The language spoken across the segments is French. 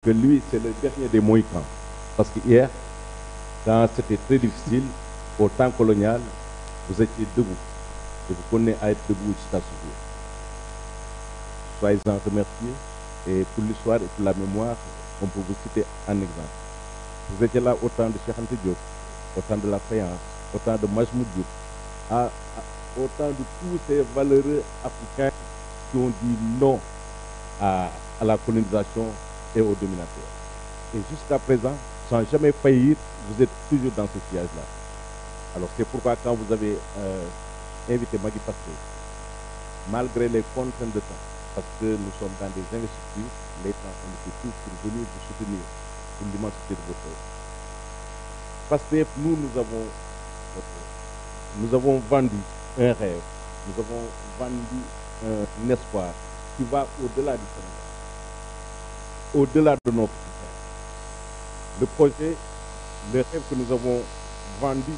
que lui, c'est le dernier des Mohicans. Parce que hier, quand c'était très difficile, au temps colonial, vous étiez debout. Et vous connaissez à être debout jusqu'à ce jour. Soyez-en remerciés. Et pour l'histoire et pour la mémoire, on peut vous citer un exemple. Vous étiez là au temps de Cheikh Anta Diop, au temps de la Fayence, au temps de Majmoud Diop, au temps de tous ces valeureux africains qui ont dit non à la colonisation et aux dominateurs. Et jusqu'à présent, sans jamais faillir, vous êtes toujours dans ce siège-là. Alors c'est pourquoi quand vous avez invité Magui Pasteur, malgré les contraintes de temps, parce que nous sommes dans des investitures, les temps ont été tous pour venir vous soutenir pour l'immensité de votre œuvre. Pastef, nous avons vendu un rêve, nous avons vendu un espoir qui va au-delà du Sénégal, au-delà de nos frontières. Le projet, le rêve que nous avons vendu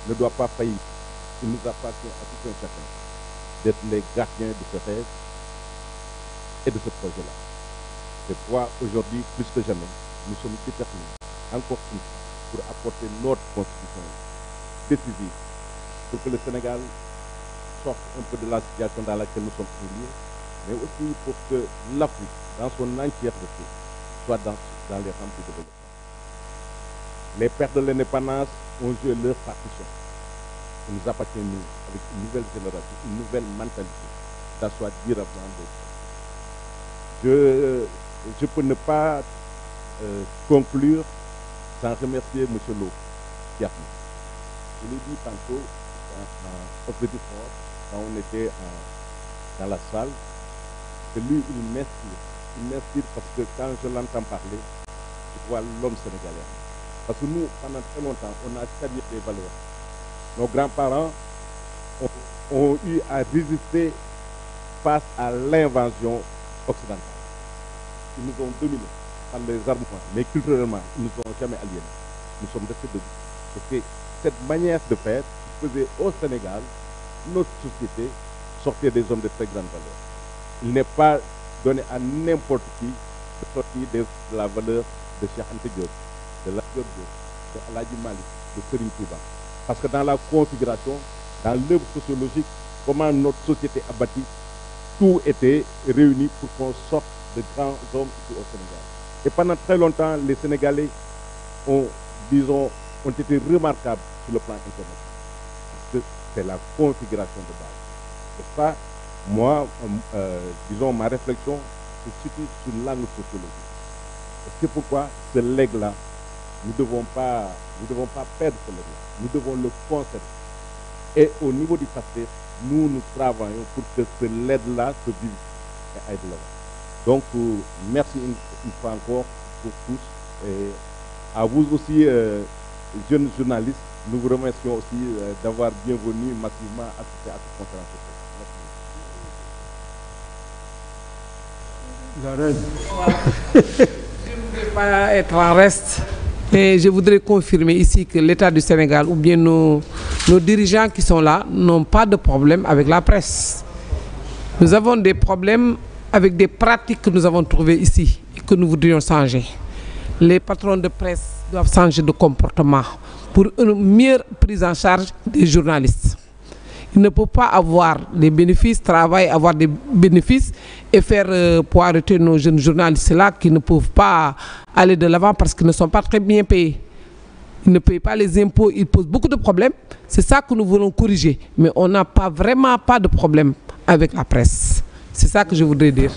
ne doit pas faillir. Il nous appartient à tout un chacun d'être les gardiens de ce rêve et de ce projet-là. C'est pourquoi aujourd'hui, plus que jamais, nous sommes déterminés, encore une fois, pour apporter notre constitution décisive, pour que le Sénégal sorte un peu de la situation dans laquelle nous sommes liés, mais aussi pour que l'Afrique, dans son entièreté, soit dans les rampes du développement. Les pères de l'indépendance ont joué leur partition. Il nous appartient, nous, avec une nouvelle génération, une nouvelle mentalité, d'asseoir durablement des choses. Je peux ne pas conclure sans remercier M. Lo, qui a fait. Je l'ai dit tantôt, au Petit Fort, quand on était dans la salle, que lui, il m'inspire. Il m'inspire parce que quand je l'entends parler, je vois l'homme sénégalais. Parce que nous, pendant très longtemps, on a servi des valeurs. Nos grands-parents ont eu à résister face à l'invasion occidentale. Ils nous ont dominés par les armements, mais culturellement, ils ne nous ont jamais aliénés. Nous sommes restés debout. Et c'est cette manière de faire qui faisait au Sénégal, notre société, sortir des hommes de très grande valeur. Il n'est pas donné à n'importe qui de sortir de la valeur de Cheikh Anta Diop, de Lat Dior Diop, de El Hadji Malick, de Serigne Touba. Parce que dans la configuration, dans l'œuvre sociologique, comment notre société a bâti, tout était réuni pour qu'on sorte de grands hommes ici au Sénégal. Et pendant très longtemps, les Sénégalais ont été remarquables sur le plan international. Parce que c'est la configuration de base. Et ça, moi, ma réflexion se situe sur l'angle sociologique. C'est pourquoi ce legs-là, nous ne devons pas perdre ce legs-là. Nous devons le conserver. Et au niveau du Pastef, nous travaillons pour que ce legs-là se vive et aille de l'avant. Donc, merci une fois encore pour tous. Et à vous aussi, jeunes journalistes, nous vous remercions aussi d'avoir bienvenu massivement assisté à cette conférence. Je ne voudrais pas être en reste, mais je voudrais confirmer ici que l'État du Sénégal ou bien nos dirigeants qui sont là n'ont pas de problème avec la presse. Nous avons des problèmes avec des pratiques que nous avons trouvées ici et que nous voudrions changer. Les patrons de presse doivent changer de comportement pour une meilleure prise en charge des journalistes. Il ne peut pas avoir des bénéfices, travailler, avoir des bénéfices et faire poireter nos jeunes journalistes-là qui ne peuvent pas aller de l'avant parce qu'ils ne sont pas très bien payés. Ils ne payent pas les impôts, ils posent beaucoup de problèmes. C'est ça que nous voulons corriger. Mais on n'a vraiment pas de problème avec la presse. C'est ça que je voudrais dire.